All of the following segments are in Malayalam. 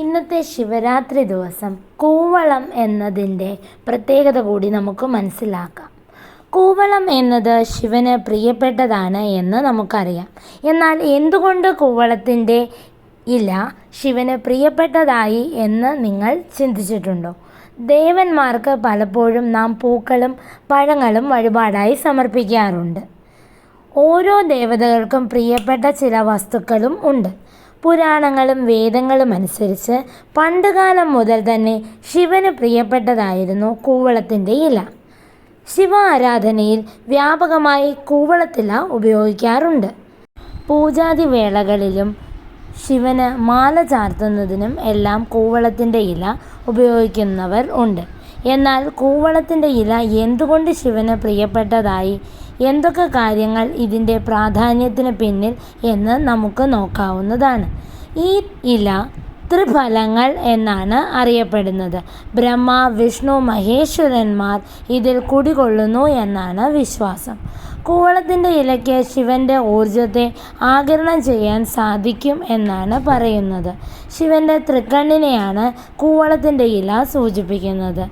ഇന്നത്തെ ശിവരാത്രി ദിവസം കൂവളം എന്നതിൻ്റെ പ്രത്യേകത കൂടി നമുക്ക് മനസ്സിലാക്കാം. കൂവളം എന്നത് ശിവന് പ്രിയപ്പെട്ടതാണ് എന്ന് നമുക്കറിയാം. എന്നാൽ എന്തുകൊണ്ട് കൂവളത്തിൻ്റെ ഇല ശിവന് പ്രിയപ്പെട്ടതായി എന്ന് നിങ്ങൾ ചിന്തിച്ചിട്ടുണ്ടോ? ദേവന്മാർക്ക് പലപ്പോഴും നാം പൂക്കളും പഴങ്ങളും വഴിപാടായി സമർപ്പിക്കാറുണ്ട്. ഓരോ ദേവതകൾക്കും പ്രിയപ്പെട്ട ചില വസ്തുക്കളും ഉണ്ട്. പുരാണങ്ങളും വേദങ്ങളും അനുസരിച്ച് പണ്ടുകാലം മുതൽ തന്നെ ശിവന് പ്രിയപ്പെട്ടതായിരുന്നു കൂവളത്തിൻ്റെ ഇല. ശിവ ആരാധനയിൽ വ്യാപകമായി കൂവളത്തില ഉപയോഗിക്കാറുണ്ട്. പൂജാതി വേളകളിലും ശിവന് മാല ചാർത്തുന്നതിനും എല്ലാം കൂവളത്തിൻ്റെ ഇല ഉപയോഗിക്കുന്നവർ ഉണ്ട്. എന്നാൽ കൂവളത്തിൻ്റെ ഇല എന്തുകൊണ്ട് ശിവന് പ്രിയപ്പെട്ടതായി, എന്തൊക്കെ കാര്യങ്ങൾ ഇതിൻ്റെ പ്രാധാന്യത്തിന് പിന്നിൽ എന്ന് നമുക്ക് നോക്കാവുന്നതാണ്. ഈ ഇല ത്രിഫലങ്ങൾ എന്നാണ് അറിയപ്പെടുന്നത്. ബ്രഹ്മ, വിഷ്ണു, മഹേശ്വരന്മാർ ഇതിൽ കുടികൊള്ളുന്നു എന്നാണ് വിശ്വാസം. കൂവളത്തിൻ്റെ ഇലയ്ക്ക് ശിവൻ്റെ ഊർജത്തെ ആഗിരണം ചെയ്യാൻ സാധിക്കും എന്നാണ് പറയുന്നത്. ശിവൻ്റെ തൃക്കണ്ണിനെയാണ് കൂവളത്തിൻ്റെ ഇല സൂചിപ്പിക്കുന്നത്.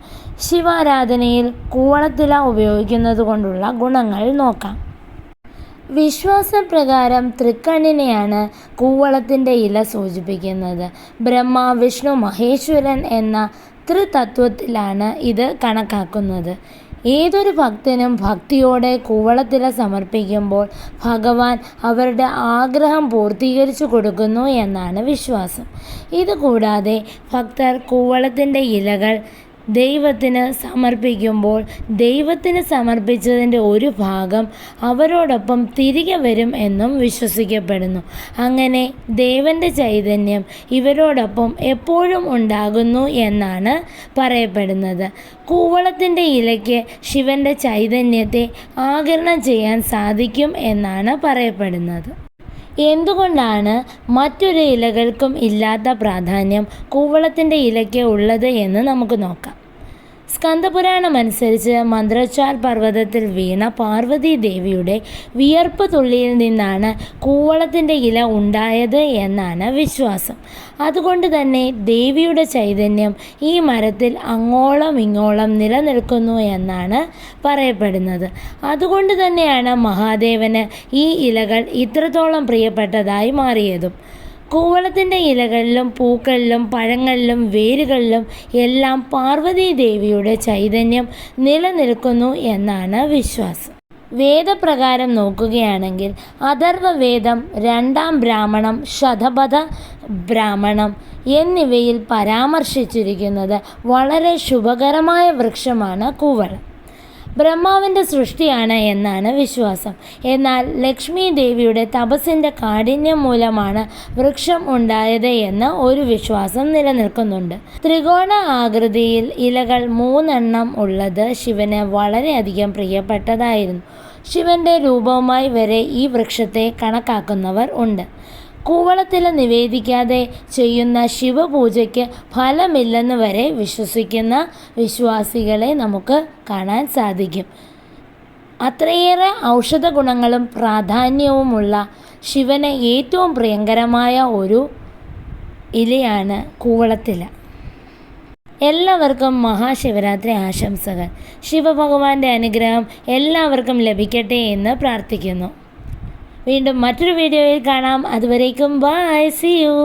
ശിവാരാധനയിൽ കൂവളത്തില ഉപയോഗിക്കുന്നത് കൊണ്ടുള്ള ഗുണങ്ങൾ നോക്കാം. വിശ്വാസപ്രകാരം തൃക്കണ്ണിനെയാണ് കൂവളത്തിൻ്റെ ഇല സൂചിപ്പിക്കുന്നത്. ബ്രഹ്മ, വിഷ്ണു, മഹേശ്വരൻ എന്ന ത്രിതത്വത്തിലാണ് ഇത് കണക്കാക്കുന്നത്. ഏതൊരു ഭക്തനും ഭക്തിയോടെ കൂവളത്തില സമർപ്പിക്കുമ്പോൾ ഭഗവാൻ അവരുടെ ആഗ്രഹം പൂർത്തീകരിച്ചു കൊടുക്കുന്നു എന്നാണ് വിശ്വാസം. ഇതുകൂടാതെ ഭക്തർ കൂവളത്തിൻ്റെ ഇലകൾ ദൈവത്തിന് സമർപ്പിക്കുമ്പോൾ ദൈവത്തിന് സമർപ്പിച്ചതിൻ്റെ ഒരു ഭാഗം അവരോടൊപ്പം തിരികെ വരും എന്നും വിശ്വസിക്കപ്പെടുന്നു. അങ്ങനെ ദേവൻ്റെ ചൈതന്യം ഇവരോടൊപ്പം എപ്പോഴും ഉണ്ടാകുന്നു എന്നാണ് പറയപ്പെടുന്നത്. കൂവളത്തിൻ്റെ ഇലയ്ക്ക് ശിവൻ്റെ ചൈതന്യത്തെ ആഗിരണം ചെയ്യാൻ സാധിക്കും എന്നാണ് പറയപ്പെടുന്നത്. എന്തുകൊണ്ടാണ് മറ്റൊരു ഇലകൾക്കും ഇല്ലാത്ത പ്രാധാന്യം കൂവളത്തിൻ്റെ ഇലയ്ക്ക് ഉള്ളത് എന്ന് നമുക്ക് നോക്കാം. സ്കന്ദപുരാണം അനുസരിച്ച് മന്ത്രച്ചാൽ പർവ്വതത്തിൽ വീണ പാർവതി ദേവിയുടെ വിയർപ്പ് തുള്ളിയിൽ നിന്നാണ് കൂവളത്തിൻ്റെ ഇല ഉണ്ടായത് എന്നാണ് വിശ്വാസം. അതുകൊണ്ട് തന്നെ ദേവിയുടെ ചൈതന്യം ഈ മരത്തിൽ അങ്ങോളം ഇങ്ങോളം നിലനിൽക്കുന്നു എന്നാണ് പറയപ്പെടുന്നത്. അതുകൊണ്ട് തന്നെയാണ് മഹാദേവന് ഈ ഇലകൾ ഇത്രത്തോളം പ്രിയപ്പെട്ടതായി മാറിയതും. കൂവളത്തിൻ്റെ ഇലകളിലും പൂക്കളിലും പഴങ്ങളിലും വേരുകളിലും എല്ലാം പാർവതി ദേവിയുടെ ചൈതന്യം നിലനിൽക്കുന്നു എന്നാണ് വിശ്വാസം. വേദപ്രകാരം നോക്കുകയാണെങ്കിൽ അഥർവവേദം, രണ്ടാം ബ്രാഹ്മണം, ശതപഥ ബ്രാഹ്മണം എന്നിവയിൽ പരാമർശിച്ചിരിക്കുന്നത് വളരെ ശുഭകരമായ വൃക്ഷമാണ് കൂവളം. ബ്രഹ്മാവിൻ്റെ സൃഷ്ടിയാണ് എന്നാണ് വിശ്വാസം. എന്നാൽ ലക്ഷ്മി ദേവിയുടെ തപസ്സിൻ്റെ കാഠിന്യം മൂലമാണ് വൃക്ഷം ഉണ്ടായത് എന്ന ഒരു വിശ്വാസം നിലനിൽക്കുന്നുണ്ട്. ത്രികോണ ആകൃതിയിൽ ഇലകൾ 3 ഉള്ളത് ശിവന് വളരെയധികം പ്രിയപ്പെട്ടതായിരുന്നു. ശിവൻ്റെ രൂപവുമായി വരെ ഈ വൃക്ഷത്തെ കണക്കാക്കുന്നവർ ഉണ്ട്. കൂവളത്തില നിവേദിക്കാതെ ചെയ്യുന്ന ശിവപൂജയ്ക്ക് ഫലമില്ലെന്ന് വരെ വിശ്വസിക്കുന്ന വിശ്വാസികളെ നമുക്ക് കാണാൻ സാധിക്കും. അത്രയേറെ ഔഷധ ഗുണങ്ങളും പ്രാധാന്യവുമുള്ള ശിവന് ഏറ്റവും പ്രിയങ്കരമായ ഒരു ഇലയാണ് കൂവളത്തില. എല്ലാവർക്കും മഹാശിവരാത്രി ആശംസകൾ. ശിവഭഗവാന്റെ അനുഗ്രഹം എല്ലാവർക്കും ലഭിക്കട്ടെ എന്ന് പ്രാർത്ഥിക്കുന്നു. വീണ്ടും മറ്റൊരു വീഡിയോയിൽ കാണാം. അതുവരേക്കും ബൈ, സീ യു.